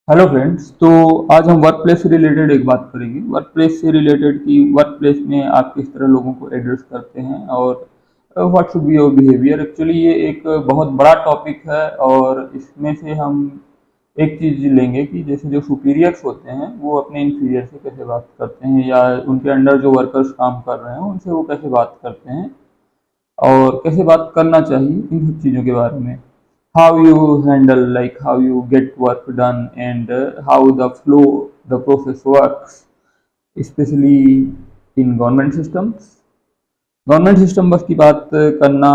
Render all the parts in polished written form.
Hello friends. तो आज हम वर्क प्लेस से रिलेटेड एक बात करेंगे। वर्क प्लेस से रिलेटेड कि वर्क प्लेस में आप किस तरह लोगों को एड्रेस करते हैं और what should be your behaviour. Actually ये एक बहुत बड़ा टॉपिक है और इसमें से हम एक चीज़ लेंगे कि जैसे जो सुपीरियर्स होते हैं वो अपने इन्फीरियर से कैसे बात करते हैं या उनके अंडर जो वर्कर्स काम कर रहे हैं उनसे वो कैसे बात करते हैं और कैसे बात करना चाहिए, इन सब चीज़ों के बारे में। How you handle, like how you get work done and how the process works, especially in government systems। Government system बस की बात करना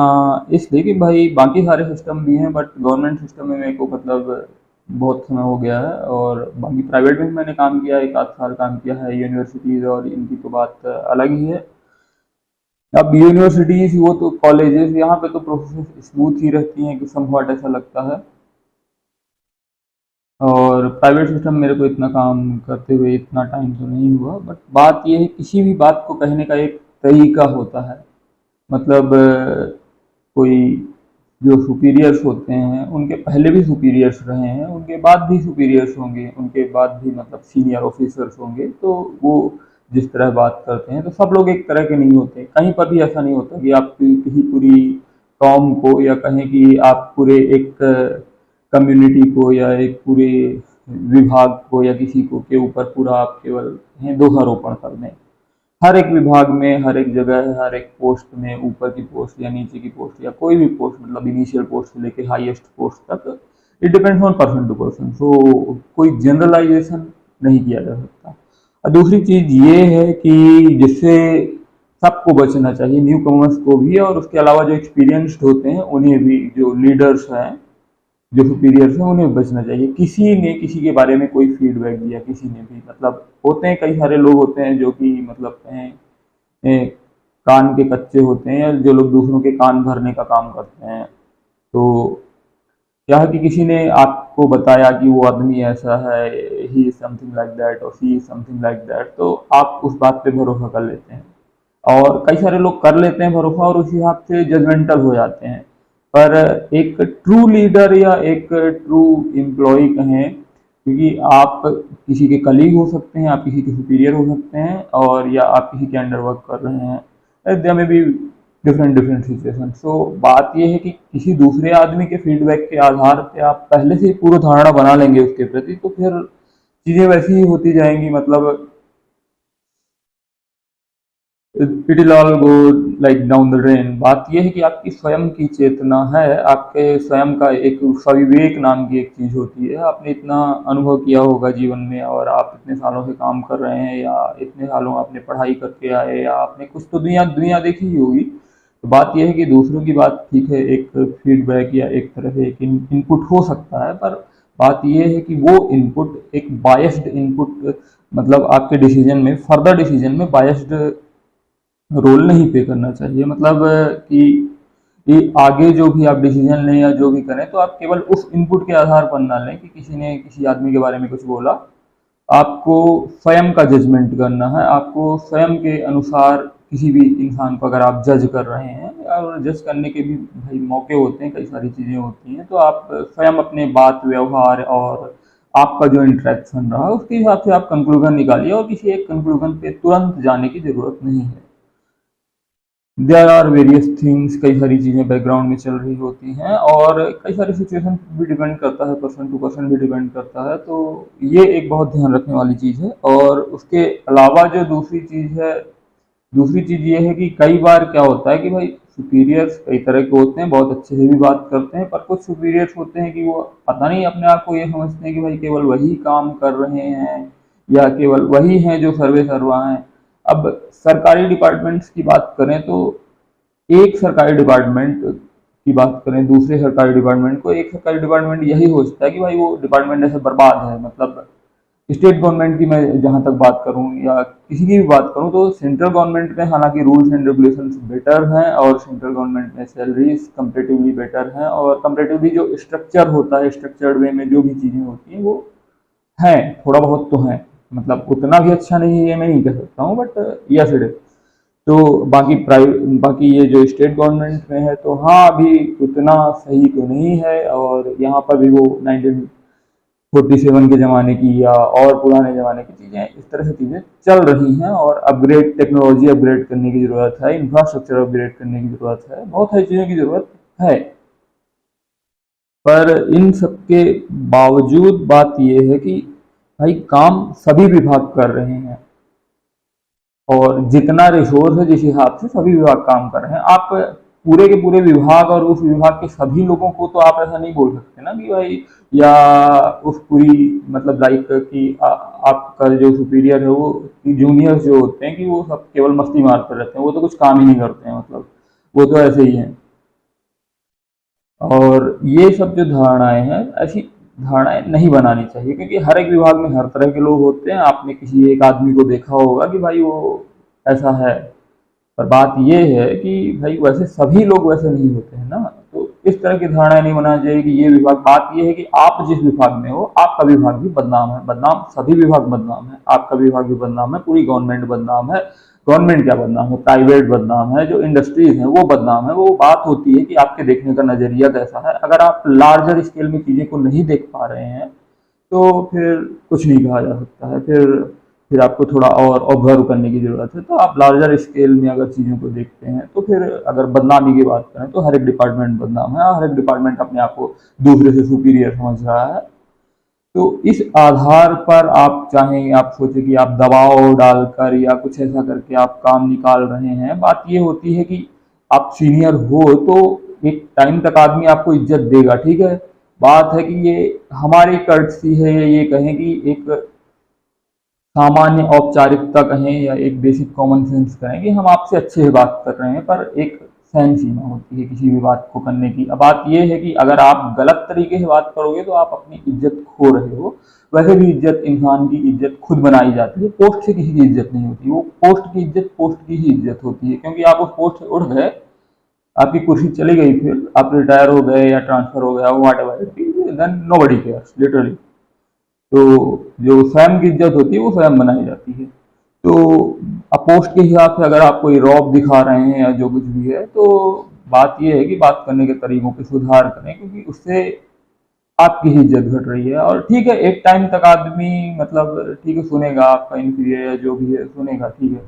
इसलिए कि भाई बाकी सारे सिस्टम भी हैं बट गवर्नमेंट सिस्टम में मेरे को मतलब बहुत समय हो गया है और बाकी प्राइवेट में मैंने काम किया है, 1 आध साल काम किया है यूनिवर्सिटीज़ और इनकी तो बात अलग ही है। अब यूनिवर्सिटीज वो तो कॉलेजेस यहाँ पे तो प्रोसेस स्मूथ ही रहती हैं कि समवॉट ऐसा लगता है। और प्राइवेट सिस्टम मेरे को इतना काम करते हुए इतना टाइम तो नहीं हुआ बट बात ये है किसी भी बात को कहने का एक तरीका होता है। मतलब कोई जो सुपीरियर्स होते हैं उनके पहले भी सुपीरियर्स रहे हैं, उनके बाद भी सुपीरियर्स होंगे, उनके बाद भी मतलब सीनियर ऑफिसर्स होंगे, तो वो जिस तरह बात करते हैं तो सब लोग एक तरह के नहीं होते। कहीं पर भी ऐसा नहीं होता कि आप किसी पूरी कौम को या कहें कि आप पूरे एक कम्युनिटी को या एक पूरे विभाग को या किसी को के ऊपर पूरा आप केवल दोषारोपण कर दें। हर एक विभाग में, हर एक जगह, हर एक पोस्ट में, ऊपर की पोस्ट या नीचे की पोस्ट या कोई भी पोस्ट, मतलब इनिशियल पोस्ट से लेके हाईएस्ट पोस्ट तक, it depends on person to person. So कोई जनरलाइजेशन नहीं किया जा सकता। और दूसरी चीज ये है कि जिससे सबको बचना चाहिए, न्यू कमर्स को भी और उसके अलावा जो एक्सपीरियंस्ड होते हैं उन्हें भी, जो लीडर्स हैं, जो सुपीरियर्स हैं, उन्हें बचना चाहिए। किसी ने किसी के बारे में कोई फीडबैक दिया, किसी ने भी, मतलब होते हैं कई सारे लोग होते हैं जो कि मतलब कान के कच्चे होते हैं या जो लोग दूसरों के कान भरने का काम करते हैं। तो क्या है कि किसी ने आपको बताया कि वो आदमी ऐसा है, he is something like that और सी इज समथिंग लाइक दैट, तो आप उस बात पे भरोसा कर लेते हैं। और कई सारे लोग कर लेते हैं भरोसा और उस हिसाब से जजमेंटल हो जाते हैं। पर एक ट्रू लीडर या एक ट्रू एम्प्लॉय कहें, क्योंकि आप किसी के कलीग हो सकते हैं, आप किसी के सुपीरियर हो सकते हैं और या आप किसी के अंडर वर्क कर रहे हैं, देयर में भी डिफरेंट डिफरेंट सिचुएशन। सो बात यह है कि किसी दूसरे आदमी के फीडबैक के आधार पे आप पहले से ही पूर्व धारणा बना लेंगे उसके प्रति, तो फिर चीज़ें वैसी ही होती जाएंगी। मतलब it will all go like down the drain. बात यह है कि आपकी स्वयं की चेतना है, आपके स्वयं का एक सविवेक नाम की एक चीज होती है। आपने इतना अनुभव किया होगा जीवन में और आप इतने सालों से काम कर रहे हैं या इतने सालों आपने पढ़ाई करके आए या आपने कुछ तो दुनिया दुनिया देखी ही होगी। तो बात यह है कि दूसरों की बात ठीक है, एक फीडबैक या एक तरह से एक इनपुट हो सकता है, पर बात यह है कि वो इनपुट एक बायस्ड इनपुट, मतलब आपके डिसीजन में, फर्दर डिसीजन में बायस्ड रोल नहीं प्ले करना चाहिए। मतलब कि आगे जो भी आप डिसीजन लें या जो भी करें तो आप केवल उस इनपुट के आधार पर ना लें कि किसी ने किसी आदमी के बारे में कुछ बोला। आपको स्वयं का जजमेंट करना है, आपको स्वयं के अनुसार किसी भी इंसान को अगर आप जज कर रहे हैं, और जज करने के भी भाई मौके होते हैं, कई सारी चीज़ें होती हैं, तो आप स्वयं अपने बात व्यवहार और आपका जो इंटरेक्शन रहा उसके हिसाब से आप कंक्लूजन निकालिए और किसी एक कंक्लूजन पे तुरंत जाने की ज़रूरत नहीं है। देयर आर वेरियस थिंग्स, कई सारी चीज़ें बैकग्राउंड में चल रही होती हैं और कई सारी सिचुएशन भी डिपेंड करता है, पर्सन टू पर्सन भी डिपेंड करता है। तो ये एक बहुत ध्यान रखने वाली चीज़ है। और उसके अलावा जो दूसरी चीज़ है, दूसरी चीज़ ये है कि कई बार क्या होता है कि भाई सुपीरियर्स कई तरह के होते हैं, बहुत अच्छे से भी बात करते हैं, पर कुछ सुपीरियर्स होते हैं कि वो पता नहीं अपने आप को ये समझते हैं कि भाई केवल वही काम कर रहे हैं या केवल वही हैं जो सर्वे सर्वा हैं। अब सरकारी डिपार्टमेंट्स की बात करें तो एक सरकारी डिपार्टमेंट की बात करें दूसरे सरकारी डिपार्टमेंट को, एक सरकारी डिपार्टमेंट यही सोचता है कि भाई वो डिपार्टमेंट ऐसे बर्बाद है। मतलब स्टेट गवर्नमेंट की मैं जहाँ तक बात करूँ या किसी की भी बात करूँ तो सेंट्रल गवर्नमेंट में हालांकि रूल्स एंड रेगुलेशंस बेटर हैं और सेंट्रल गवर्नमेंट में सैलरीज कंपेरेटिवली बेटर हैं और कंपेरेटिवली जो स्ट्रक्चर होता है, स्ट्रक्चर्ड वे में जो भी चीज़ें होती हैं वो हैं, थोड़ा बहुत तो हैं। मतलब उतना भी अच्छा नहीं है ये मैं नहीं कह सकता हूँ, बट यस इट इज। तो बाकी प्राइवेट, बाकी ये जो स्टेट गवर्नमेंट में है तो हाँ अभी उतना सही तो नहीं है और यहाँ पर भी वो 19 47 के ज़माने की या और पुराने ज़माने की चीज़ें, इस तरह से चीज़ें चल रही हैं और अपग्रेड टेक्नोलॉजी अपग्रेड करने की ज़रूरत है, इंफ्रास्ट्रक्चर अपग्रेड करने की ज़रूरत है, बहुत सारी चीज़ों की ज़रूरत है। पर इन सब के बावजूद बात ये है कि भाई काम सभी विभाग कर रहे हैं और जितना रिसोर्स है जिस हिसाब से सभी विभाग काम कर रहे हैं। आप पूरे के पूरे विभाग और उस विभाग के सभी लोगों को तो आप ऐसा नहीं बोल सकते ना कि भाई, या उस पूरी मतलब लाइक कि आपका जो सुपीरियर है वो जूनियर्स जो होते हैं कि वो सब केवल मस्ती मारते रहते हैं, वो तो कुछ काम ही नहीं करते हैं, मतलब वो तो ऐसे ही हैं। और ये सब जो धारणाएं हैं, ऐसी धारणाएं नहीं बनानी चाहिए, क्योंकि हर एक विभाग में हर तरह के लोग होते हैं। आपने किसी एक आदमी को देखा होगा कि भाई वो ऐसा है, पर बात ये है कि भाई वैसे सभी लोग वैसे नहीं होते हैं ना। तो इस तरह की धारणाएं नहीं बनानी चाहिए कि ये विभाग, बात ये है कि आप जिस विभाग में हो आपका विभाग भी बदनाम है, बदनाम सभी विभाग बदनाम है, आपका विभाग भी बदनाम है, पूरी गवर्नमेंट बदनाम है। गवर्नमेंट क्या बदनाम है, प्राइवेट बदनाम है, जो इंडस्ट्रीज हैं वो बदनाम है। वो बात होती है कि आपके देखने का नजरिया कैसा है। अगर आप लार्जर स्केल में चीजें को नहीं देख पा रहे हैं तो फिर कुछ नहीं कहा जा सकता है। फिर आपको थोड़ा और ऑब्जर्व करने की ज़रूरत है। तो आप लार्जर स्केल में अगर चीज़ों को देखते हैं तो फिर अगर बदनामी की बात करें तो हर एक डिपार्टमेंट बदनाम है, हर एक डिपार्टमेंट अपने आप को दूसरे से सुपीरियर समझ रहा है। तो इस आधार पर आप चाहें, आप सोचें कि आप दबाव डालकर या कुछ ऐसा करके आप काम निकाल रहे हैं। बात ये होती है कि आप सीनियर हो तो एक टाइम तक आदमी आपको इज्जत देगा, ठीक है। बात है कि ये हमारी कर्टसी है, ये कहें कि एक सामान्य औपचारिकता कहें या एक बेसिक कॉमन सेंस कहें कि हम आपसे अच्छे से बात कर रहे हैं, पर एक सहन सीमा होती है किसी भी बात को करने की। अब बात यह है कि अगर आप गलत तरीके से बात करोगे तो आप अपनी इज्जत खो रहे हो। वैसे भी इज्जत, इंसान की इज्जत खुद बनाई जाती है, पोस्ट से किसी की इज्जत नहीं होती। वो पोस्ट की इज्जत पोस्ट की ही इज्जत होती है, क्योंकि आप उस पोस्ट से उठ गए, आपकी कुर्सी चली गई, फिर आप रिटायर हो गए या ट्रांसफर हो गया, whatever, then nobody cares literally. तो जो स्वयं की इज्जत होती है वो स्वयं बनाई जाती है। तो पोस्ट के हिसाब से अगर आप कोई रौब दिखा रहे हैं या जो कुछ भी है, तो बात यह है कि बात करने के तरीकों पे सुधार करें, क्योंकि उससे आपकी ही इज्जत घट रही है। और ठीक है, एक टाइम तक आदमी मतलब ठीक है सुनेगा, आपका इंफीरियर या जो भी है सुनेगा, ठीक है।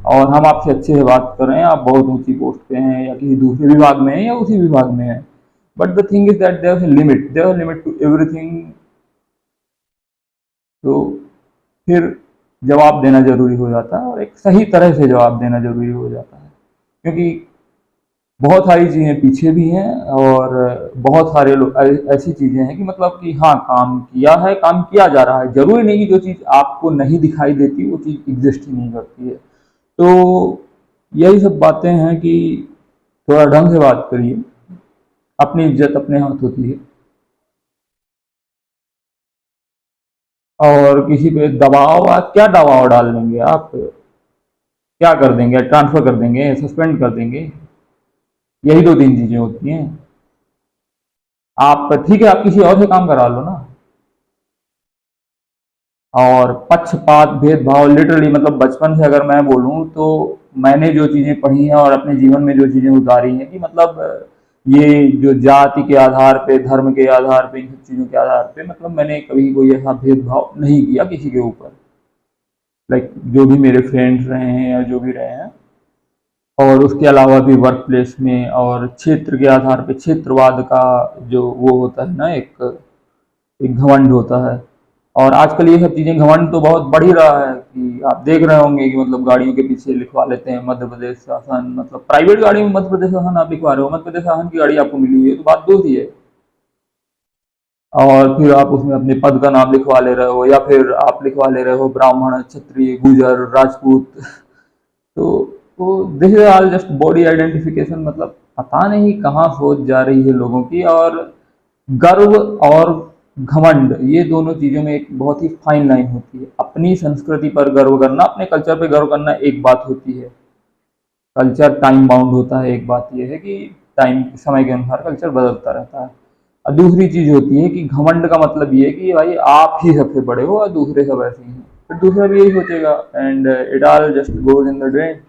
और हम आपसे अच्छे से बात कर रहे हैं, आप बहुत ऊंची पोस्ट पे हैं या किसी दूसरे विभाग में हैं या उसी विभाग में हैं, but the thing is that there is a limit, there is a limit to everything. तो फिर जवाब देना ज़रूरी हो जाता है और एक सही तरह से जवाब देना ज़रूरी हो जाता है, क्योंकि बहुत सारी चीज़ें पीछे भी हैं और बहुत सारे लोग ऐसी चीज़ें हैं कि मतलब कि हाँ काम किया है, काम किया जा रहा है। ज़रूरी नहीं कि जो चीज़ आपको नहीं दिखाई देती वो चीज़ एग्जिस्ट ही नहीं करती है। तो यही सब बातें हैं कि थोड़ा ढंग से बात करिए, अपनी इज्जत अपने हाथ होती है। और किसी पे दबाव, आप क्या दबाव डाल देंगे, आप क्या कर देंगे, ट्रांसफर कर देंगे, सस्पेंड कर देंगे, यही दो तीन चीजें होती हैं। आप ठीक है, आप किसी और से काम करा लो ना। और पक्षपात, भेदभाव, लिटरली मतलब बचपन से अगर मैं बोलूं तो मैंने जो चीजें पढ़ी हैं और अपने जीवन में जो चीजें उतारी हैं कि मतलब ये जो जाति के आधार पे, धर्म के आधार पे, इन सब चीजों के आधार पे मतलब मैंने कभी कोई ऐसा भेदभाव नहीं किया किसी के ऊपर। लाइक जो भी मेरे फ्रेंड्स रहे हैं या जो भी रहे हैं, और उसके अलावा भी वर्क प्लेस में और क्षेत्र के आधार पे, क्षेत्रवाद का जो वो होता है ना, एक एक घमंड होता है। और आजकल ये सब चीज़ें, घमंड तो बहुत बढ़ ही रहा है कि आप देख रहे होंगे कि मतलब गाड़ियों के पीछे लिखवा लेते हैं मध्य प्रदेश शासन, मतलब प्राइवेट गाड़ी में मध्य प्रदेश शासन आप लिखवा रहे हो, मध्य प्रदेश शासन की गाड़ी आपको मिली हुई है तो बात दूसरी है। और फिर आप उसमें अपने पद का नाम लिखवा ले रहे हो, या फिर आप लिखवा ले रहे हो ब्राह्मण, क्षत्रिय, गुजर, राजपूत। तो this is all just body identification. मतलब पता नहीं कहाँ सोच जा रही है लोगों की। और गर्व और घमंड, ये दोनों चीज़ों में एक बहुत ही फाइन लाइन होती है। अपनी संस्कृति पर गर्व करना, अपने कल्चर पर गर्व करना एक बात होती है, कल्चर टाइम बाउंड होता है। एक बात यह है कि टाइम, समय के अनुसार कल्चर बदलता रहता है। और दूसरी चीज़ होती है कि घमंड का मतलब ये है कि भाई आप ही सबसे बड़े हो और दूसरे सब ऐसे ही हैं, फिर दूसरा भी यही सोचेगा, and it all just goes in the drain.